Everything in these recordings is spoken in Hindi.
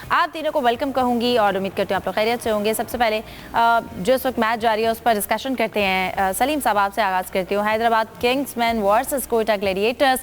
आप तीनों को वेलकम कहूँगी और उम्मीद करती हूँ आप लोग खैरियत से होंगे। सबसे पहले जो इस वक्त मैच जारी है उस पर डिस्कशन करते हैं। सलीम साहब आपसे आगाज़ करती हूँ। Hyderabad Kingsman versus Quetta Gladiators,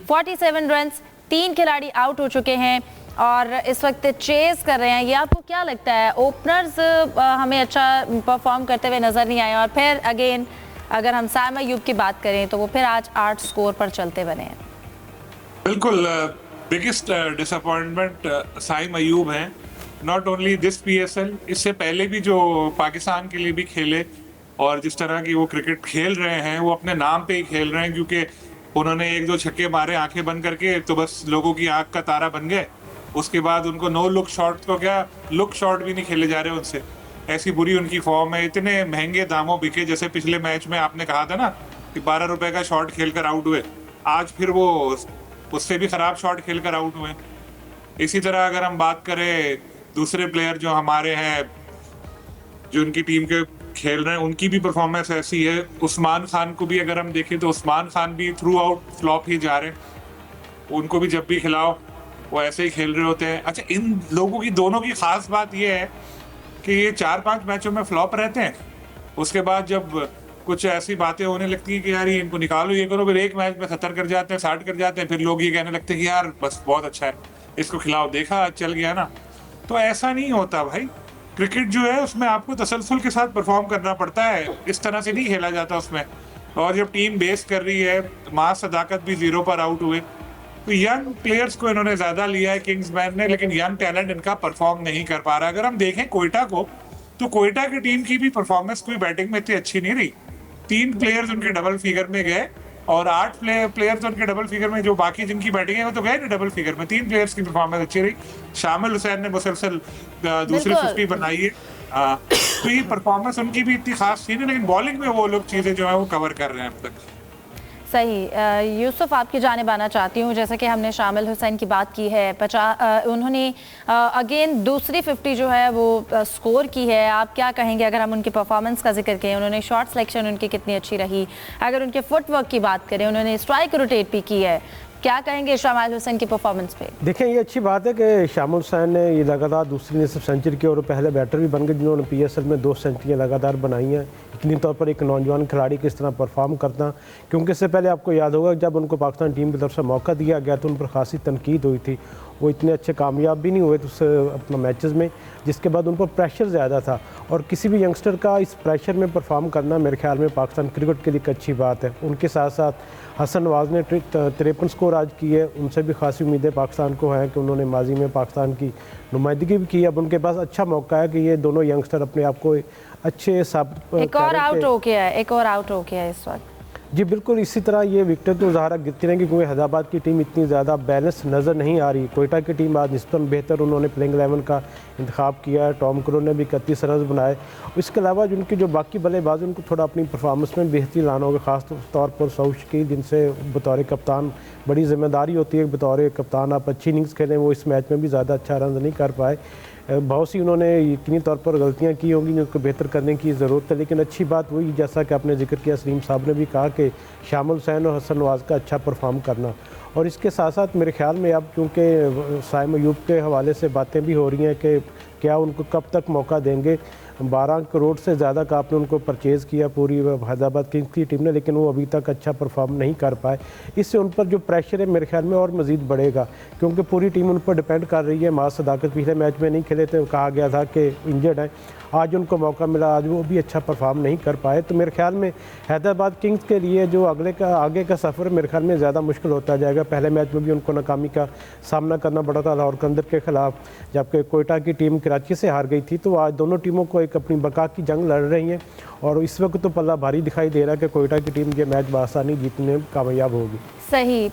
47 runs, 3 खिलाड़ी आउट हो चुके हैं और इस वक्त चेस कर रहे हैं। ये आपको क्या लगता है, ओपनर्स हमें अच्छा परफॉर्म करते हुए नज़र नहीं आए और फिर अगेन अगर हम साइम अयूब की बात करें तो वो फिर आज 8 स्कोर पर चलते बने हैं। बिल्कुल बिगेस्ट डिसअपॉइंटमेंट साइम अयूब हैं। नॉट ओनली दिस पीएसएल, इससे पहले भी जो पाकिस्तान के लिए भी खेले और जिस तरह की वो क्रिकेट खेल रहे हैं वो अपने नाम पे ही खेल रहे हैं, क्योंकि उन्होंने 1-2 छक्के मारे आंखें बंद करके तो बस लोगों की आंख का तारा बन गए। उसके बाद उनको नो लुक शॉट तो क्या लुक शॉट भी नहीं खेले जा रहे उनसे, ऐसी बुरी उनकी फॉर्म है। इतने महंगे दामों बिके, जैसे पिछले मैच में आपने कहा था ना कि 12 रुपए का शॉट खेलकर आउट हुए, आज फिर वो उससे भी खराब शॉट खेलकर आउट हुए। इसी तरह अगर हम बात करें दूसरे प्लेयर जो हमारे हैं जो उनकी टीम के खेल रहे हैं, उनकी भी परफॉर्मेंस ऐसी है। उस्मान खान को भी अगर हम देखें तो उस्मान खान भी थ्रू आउट फ्लॉप ही जा रहे हैं। उनको भी जब भी खिलाओ वो ऐसे ही खेल रहे होते हैं। अच्छा, इन लोगों की दोनों की खास बात ये है कि ये 4-5 मैचों में फ्लॉप रहते हैं, उसके बाद जब कुछ ऐसी बातें होने लगती है कि यार इनको निकालो ये करो, फिर एक मैच में 70 कर जाते हैं, 60 कर जाते हैं, फिर लोग ये कहने लगते हैं कि यार बस बहुत अच्छा है, इसको खिलाओ, देखा चल गया ना। तो ऐसा नहीं होता भाई। क्रिकेट जो है उसमें आपको तसलसल के साथ परफॉर्म करना पड़ता है, इस तरह से नहीं खेला जाता उसमें। और जब टीम बेस कर रही है, मां सदाकत भी 0 पर आउट हुए, तो यंग प्लेयर्स को इन्होंने ज्यादा लिया है किंग्समैन ने, लेकिन यंग टैलेंट इनका परफॉर्म नहीं कर पा रहा। अगर हम देखें कोयटा को, तो कोयटा की टीम की भी परफॉर्मेंस कोई बैटिंग में इतनी अच्छी नहीं रही। 3 प्लेयर्स उनके डबल फिगर में गए और 8 प्लेयर्स उनके डबल फिगर में, जो बाकी जिनकी बैटिंग है वो तो गए नहीं डबल फिगर में। 3 प्लेयर्स की परफॉर्मेंस अच्छी रही। शामिल हुसैन ने मुसलसल दूसरी 50 बनाई है। तो ये परफॉर्मेंस उनकी भी इतनी खास थी नहीं, लेकिन बॉलिंग में वो लोग चीजें जो है वो कवर कर रहे हैं अब तक। सही। यूसुफ आपकी जानिब आना चाहती हूँ। जैसे कि हमने शामिल हुसैन की बात की है, उन्होंने अगेन दूसरी 50 जो है वो स्कोर की है। आप क्या कहेंगे अगर हम उनकी परफॉर्मेंस का जिक्र करें? उन्होंने शॉट सिलेक्शन उनकी कितनी अच्छी रही। अगर उनके फुटवर्क की बात करें, उन्होंने स्ट्राइक रोटेट भी की है। क्या कहेंगे शामिल हुसैन की परफॉर्मेंस पे? देखें, ये अच्छी बात है कि शामिल हुसैन ने ये लगातार दूसरी निसफ सेंचुरी की और पहले बैटर भी बन गए जिन्होंने पीएसएल में 2 सेंचुरियाँ लगातार बनाई हैं। यकीनी तौर पर एक नौजवान खिलाड़ी किस तरह परफॉर्म करता, क्योंकि इससे पहले आपको याद होगा जब उनको पाकिस्तान टीम की तरफ से मौका दिया गया तो उन पर खासी तनकीद हुई थी। वो इतने अच्छे कामयाब भी नहीं हुए तो अपना मैचेस में, जिसके बाद उन पर प्रेशर ज़्यादा था। और किसी भी यंगस्टर का इस प्रेशर में परफॉर्म करना मेरे ख्याल में पाकिस्तान क्रिकेट के लिए एक अच्छी बात है। उनके साथ साथ हसन नवाज ने 53 स्कोर आज की है। उनसे भी खासी उम्मीदें पाकिस्तान को हैं कि उन्होंने माजी में पाकिस्तान की नुमाइंदगी भी की। अब उनके पास अच्छा मौका है कि ये दोनों यंगस्टर अपने आप को अच्छे एक और आउट हो गया है इस वक्त। जी बिल्कुल, इसी तरह ये विकेट तो ज़ाहिर गिरती रहेंगी क्योंकि हैदराबाद की टीम इतनी ज़्यादा बैलेंस नज़र नहीं आ रही। कोयटा की टीम आज निस्बतन बेहतर उन्होंने प्लेइंग 11 का इंतखाब किया है। टॉम क्रो ने भी 31 रन बनाए। इसके अलावा जिनकी जो बाकी बल्लेबाज उनको थोड़ा अपनी परफॉर्मेंस में बेहतरी लाना होगा, ख़ास तौर पर सऊश की, जिनसे बतौर कप्तान बड़ी जिम्मेदारी होती है। बतौर कप्तान आप अच्छी इनिंग्स खेलें, वो इस मैच में भी ज़्यादा अच्छा रन नहीं कर पाए। बहुत सी उन्होंने यकीनी तौर पर गलतियां की होंगी जिनको बेहतर करने की ज़रूरत है। लेकिन अच्छी बात वही, जैसा कि आपने जिक्र किया, सलीम साहब ने भी कहा कि शामिल हुसैन और हसन नवाज का अच्छा परफॉर्म करना। और इसके साथ साथ मेरे ख्याल में अब क्योंकि साइम अयूब के हवाले से बातें भी हो रही हैं कि क्या उनको कब तक मौका देंगे। 12 करोड़ से ज़्यादा का आपने उनको परचेज़ किया पूरी हैदराबाद किंग्स की टीम ने, लेकिन वो अभी तक अच्छा परफॉर्म नहीं कर पाए। इससे उन पर जो प्रेशर है मेरे ख्याल में और मज़ीद बढ़ेगा, क्योंकि पूरी टीम उन पर डिपेंड कर रही है। मां सदाकत पिछले मैच में नहीं खेले थे, कहा गया था कि इंजर्ड है। आज उनको मौका मिला, आज वो भी अच्छा परफॉर्म नहीं कर पाए। तो मेरे ख्याल में हैदराबाद किंग्स के लिए जो आगे का सफ़र मेरे ख्याल में ज़्यादा मुश्किल होता जाएगा। पहले मैच में भी उनको नाकामी का सामना करना पड़ा था लाहौर कंदर के ख़िलाफ़, जबकि कोयटा की टीम कराची से हार गई थी। तो आज दोनों टीमों को एक अपनी बका की जंग लड़ रही हैं और इस वक्त तो पल्ला भारी दिखाई दे रहा है कि कोयटा की टीम ये मैच बआसानी जीतने में कामयाब होगी। सही।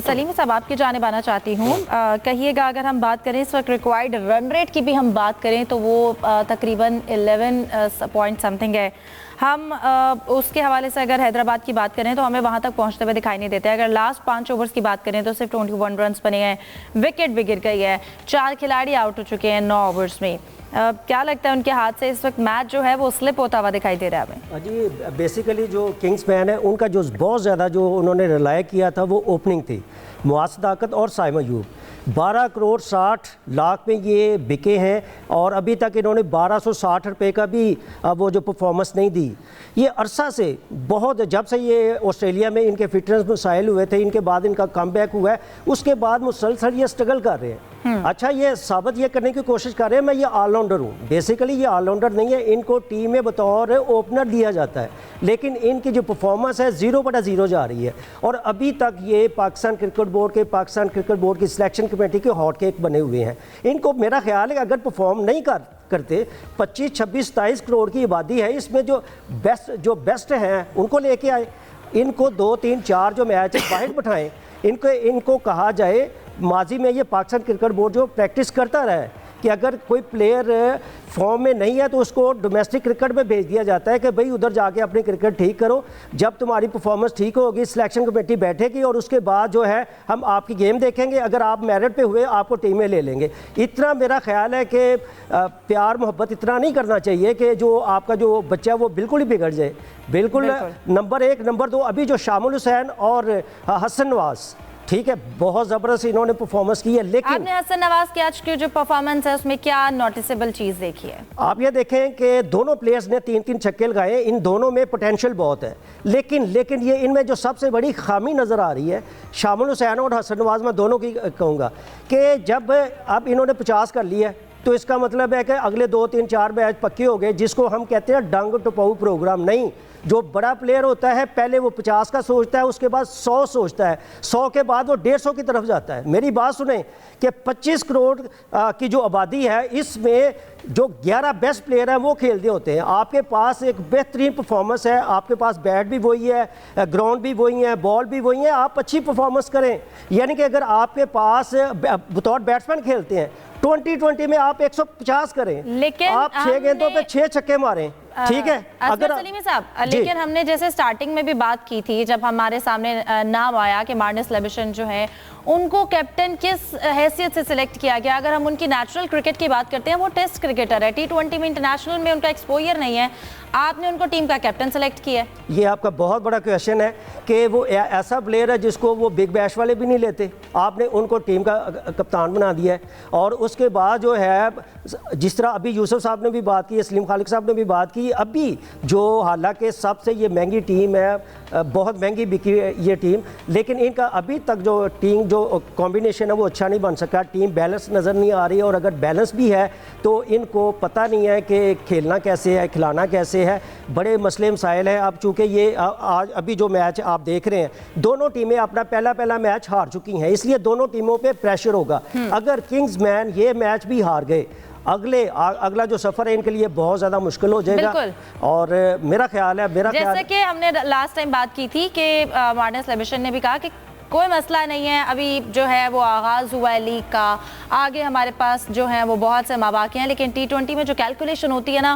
सलीम साहब आपकी जानिब आना चाहती हूँ। कहिएगा अगर हम बात करें इस वक्त रिक्वायर्ड रन रेट की भी हम बात करें तो वो तकरीबन 11 पॉइंट समथिंग है। हम उसके हवाले से अगर हैदराबाद की बात करें तो हमें वहाँ तक पहुँचते हुए दिखाई नहीं देते। अगर लास्ट 5 ओवर्स की बात करें तो सिर्फ 21 रन बने हैं, विकेट भी गिर गई है, 4 खिलाड़ी आउट हो चुके हैं 9 ओवर्स में। क्या लगता है उनके हाथ से इस वक्त मैच जो है वो स्लिप होता हुआ दिखाई दे रहा है हमें? जी बेसिकली जो किंग्समैन है उनका जो बहुत ज़्यादा जो उन्होंने रिलाय किया था वो ओपनिंग थी, मुआज़ सदाकत और साइम अयूब। 12 करोड़ 60 लाख में ये बिके हैं और अभी तक इन्होंने 1260 रुपये का भी वो जो परफॉर्मेंस नहीं दी। ये अरसा से बहुत, जब से ये ऑस्ट्रेलिया में इनके फिटनेस मसाइल हुए थे, इनके बाद इनका कमबैक हुआ है, उसके बाद मुसलसल ये स्ट्रगल कर रहे हैं। अच्छा, ये साबित ये करने की कोशिश कर रहे हैं मैं ये ऑलराउंडर हूँ। बेसिकली ये ऑलराउंडर नहीं है, इनको टीम में बतौर ओपनर दिया जाता है, लेकिन इनकी जो परफॉर्मेंस है 0/0 जा रही है। और अभी तक ये पाकिस्तान क्रिकेट बोर्ड की सिलेक्शन कमेटी के हॉट केक बने हुए हैं। इनको मेरा ख्याल है अगर परफॉर्म नहीं करते 25, 26, 27 करोड़ की आबादी है, इसमें जो बेस्ट हैं उनको लेके आए, इनको 2, 3, 4 जो मैच बाहर बिठाएं, इनको कहा जाए। माजी में ये पाकिस्तान क्रिकेट बोर्ड जो प्रैक्टिस करता रहा है कि अगर कोई प्लेयर फॉर्म में नहीं है तो उसको डोमेस्टिक क्रिकेट में भेज दिया जाता है कि भाई उधर जाके अपनी क्रिकेट ठीक करो, जब तुम्हारी परफॉर्मेंस ठीक होगी सिलेक्शन कमेटी बैठेगी और उसके बाद जो है हम आपकी गेम देखेंगे, अगर आप मेरिट पे हुए आपको टीम में ले लेंगे। इतना मेरा ख्याल है कि प्यार मोहब्बत इतना नहीं करना चाहिए कि जो आपका जो बच्चा है वो बिल्कुल ही बिगड़ जाए। बिल्कुल। नंबर 1, नंबर 2 अभी जो शामुल हुसैन और हसन नवाज, ठीक है, बहुत ज़बरदस्त इन्होंने परफॉर्मेंस की है, लेकिन आपने हसन नवाज की आज की जो परफॉर्मेंस है उसमें क्या नोटिसेबल चीज़ देखी है? आप ये देखें कि दोनों प्लेयर्स ने 3-3 छक्के लगाए, इन दोनों में पोटेंशियल बहुत है, लेकिन ये इनमें जो सबसे बड़ी खामी नज़र आ रही है, शामुल हुसैन और हसन नवाज, मैं दोनों की कहूँगा कि जब अब इन्होंने 50 कर लिया है तो इसका मतलब है कि अगले 2, 3, 4 मैच पक्के हो गए, जिसको हम कहते हैं डंग टपाऊ प्रोग्राम। नहीं, जो बड़ा प्लेयर होता है पहले वो 50 का सोचता है, उसके बाद 100 सोचता है, 100 के बाद वो 150 की तरफ जाता है। मेरी बात सुने कि 25 करोड़ की जो आबादी है, इसमें जो 11 बेस्ट प्लेयर हैं वो खेलते होते हैं। आपके पास एक बेहतरीन परफॉर्मेंस है, आपके पास बैट भी वही है, ग्राउंड भी वही है, बॉल भी वही है, आप अच्छी परफॉर्मेंस करें। यानी कि अगर आपके पास बतौर बैट्समैन खेलते हैं 2020 में आप 150 करें, लेकिन आप 6 गेंदों पे 6 छक्के मारें, ठीक है। अगर सलीमी साहब, लेकिन हमने जैसे स्टार्टिंग में भी बात की थी, जब हमारे सामने नाम आया कि मार्नस लेविशन जो है उनको कैप्टन किस हैसियत से सिलेक्ट किया गया। अगर हम उनकी नेचुरल क्रिकेट की बात करते हैं, वो टेस्ट क्रिकेटर है, T20 में इंटरनेशनल में उनका एक्सपोजर नहीं है, आपने उनको टीम का कैप्टन सेलेक्ट किया है। ये आपका बहुत बड़ा क्वेश्चन है कि वो ऐसा प्लेयर है जिसको वो बिग बैश वाले भी नहीं लेते, आपने उनको टीम का कप्तान बना दिया है। और उसके बाद जो है, जिस तरह अभी यूसुफ साहब ने भी बात की, सलीम खालिक साहब ने भी बात की, अभी जो हालांकि सबसे ये महंगी टीम है, बहुत महंगी बिकी ये टीम, लेकिन इनका अभी तक जो टीम जो कॉम्बिनेशन है वो अच्छा नहीं बन सका, टीम बैलेंस नज़र नहीं आ रही। और अगर बैलेंस भी है तो इनको पता नहीं है कि खेलना कैसे है, खिलाना कैसे है, बड़े मसले मसाइल हैं। अब चूँकि ये आज अभी जो मैच आप देख रहे हैं, दोनों टीमें अपना पहला मैच हार चुकी हैं, इसलिए दोनों टीमों पे प्रेशर होगा। अगर किंग्समैन ये मैच भी हार गए, अगला जो सफ़र है इनके लिए बहुत ज़्यादा मुश्किल हो जाएगा। और मेरा ख्याल है जैसे कि हमने लास्ट टाइम बात की थी कि मार्नस लेविशन ने भी कहा कि कोई मसला नहीं है, अभी जो है वो आगाज़ हुआ है लीग का, आगे हमारे पास जो है वो बहुत से मौके हैं, लेकिन T20 में जो कैलकुलेशन होती है ना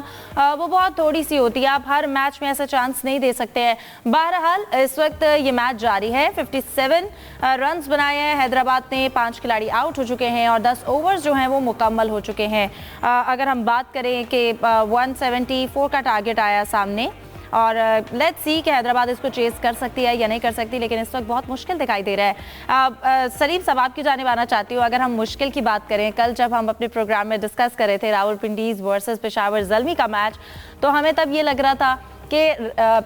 वो बहुत थोड़ी सी होती है, आप हर मैच में ऐसा चांस नहीं दे सकते हैं। बहरहाल इस वक्त ये मैच जारी है, 57 रन्स बनाए हैं हैदराबाद ने, 5 खिलाड़ी आउट हो चुके हैं और 10 ओवर्स जो हैं वो मुकम्मल हो चुके हैं। अगर हम बात करें कि 174 का टारगेट आया सामने, और लेट्स सी कि हैदराबाद इसको चेस कर सकती है या नहीं कर सकती, लेकिन इस वक्त बहुत मुश्किल दिखाई दे रहा है। सलीम साहब आपकी जानिब आना चाहती हूँ। अगर हम मुश्किल की बात करें, कल जब हम अपने प्रोग्राम में डिस्कस कर रहे थे रावलपिंडीज़ वर्सेस पेशावर ज़ल्मी का मैच, तो हमें तब ये लग रहा था कि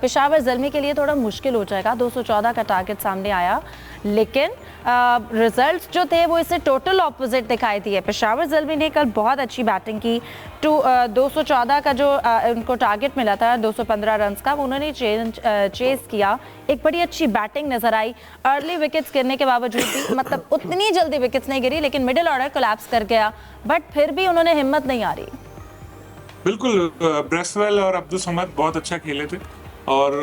पेशावर ज़ल्मी के लिए थोड़ा मुश्किल हो जाएगा, 214 का टारगेट सामने आया, लेकिन रिजल्ट्स जो थे वो इससे टोटल ऑपोजिट दिखाई दिए। पेशावर ज़ल्मी ने कल बहुत अच्छी बैटिंग की, 214 का जो उनको टारगेट मिला था 215 रन्स का, वो उन्होंने चेस किया, एक बड़ी अच्छी बैटिंग नजर आई। अर्ली विकेट्स गिरने के बावजूद भी, मतलब उतनी जल्दी विकेट्स नहीं गिरी, लेकिन मिडिल ऑर्डर कोलैप्स कर गया, बट फिर भी उन्होंने हिम्मत नहीं आ रही। बिल्कुल, ब्रेसवेल और अब्दुल समद बहुत अच्छा खेले थे और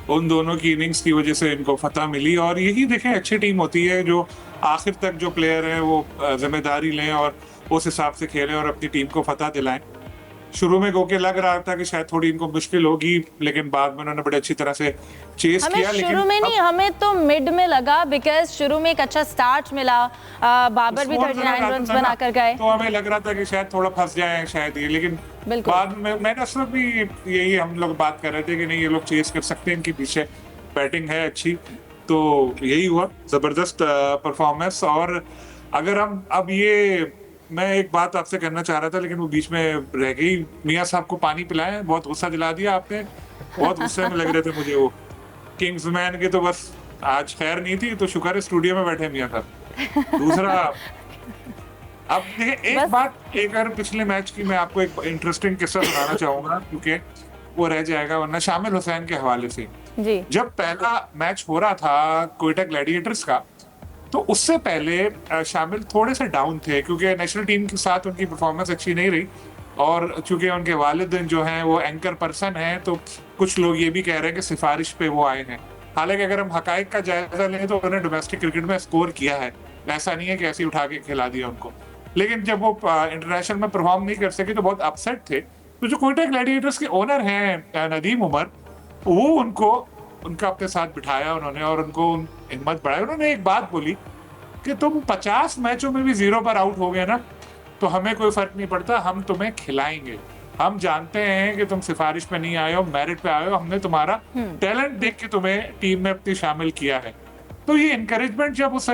उन दोनों की इनिंग्स की वजह से इनको फतह मिली। और यही देखें, अच्छी टीम होती है जो आखिर तक जो प्लेयर हैं वो जिम्मेदारी लें और उस हिसाब से खेलें और अपनी टीम को फतह दिलाएं। शुरू में गोके लग रहा था कि शायद थोड़ी इनको मुश्किल होगी, लेकिन बाद में उन्होंने बड़े अच्छी तरह से चेस किया। लेकिन शुरू में नहीं, हमें तो मिड में लगा, बिकॉज शुरू में एक अच्छा स्टार्ट मिला, बाबर भी 39 रन्स बनाकर गए, तो हमें लग रहा था कि शायद थोड़ा फंस जाए शायद ये, लेकिन बाद में मैंने उस वक्त भी यही हम लोग बात कर रहे थे कि नहीं, ये लोग चेस कर सकते हैं, इनके पीछे बैटिंग है अच्छी, तो यही हुआ, जबरदस्त परफॉर्मेंस। और अगर हम अब ये, मैं एक बात आपसे करना चाह रहा था लेकिन वो बीच में रह गई। मियाँ साहब को पानी पिलाएं, बहुत गुस्सा दिला दिया आपने, बहुत गुस्से में लग रहे थे मुझे वो। किंग्समैन के तो बस आज खैर नहीं थी, तो शुक्र है स्टूडियो में बैठे मियाँ साहब। दूसरा, अब देखिए एक बात, एक और पिछले मैच की मैं आपको एक इंटरेस्टिंग किस्सा सुनाना चाहूंगा, क्योंकि वो रह जाएगा वरना, शामिल हुसैन के हवाले से। जी जब पहला मैच हो रहा था कोयटा ग्लैडिएटर्स का, तो उससे पहले शामिल थोड़े से डाउन थे, क्योंकि नेशनल टीम के साथ उनकी परफॉर्मेंस अच्छी नहीं रही, और चूंकि उनके वालिद जो हैं वो एंकर पर्सन हैं, तो कुछ लोग ये भी कह रहे हैं कि सिफारिश पे वो आए हैं। हालांकि अगर हम हकाइक का जायजा लें तो उन्होंने डोमेस्टिक क्रिकेट में स्कोर किया है, ऐसा नहीं है कि ऐसे ही उठा के खिला दिया उनको। लेकिन जब वो इंटरनेशनल में परफॉर्म नहीं कर सके तो बहुत अपसेट थे। तो जो कोयटा ग्लैडिएटर्स के ओनर हैं नदीम उमर, वो उनका अपने साथ बिठाया उन्होंने और उनको हिम्मत बढ़ाई। उन्होंने एक बात बोली कि तुम 50 मैचों में भी 0 पर आउट हो गए ना, तो हमें कोई फर्क नहीं पड़ता, हम तुम्हें खिलाएंगे। हम जानते हैं कि तुम सिफारिश पे नहीं आए हो, मेरिट पे आए हो, हमने तुम्हारा टैलेंट देख के तुम्हें टीम में अपनी शामिल किया है। तो ये इनकरेजमेंट जब उस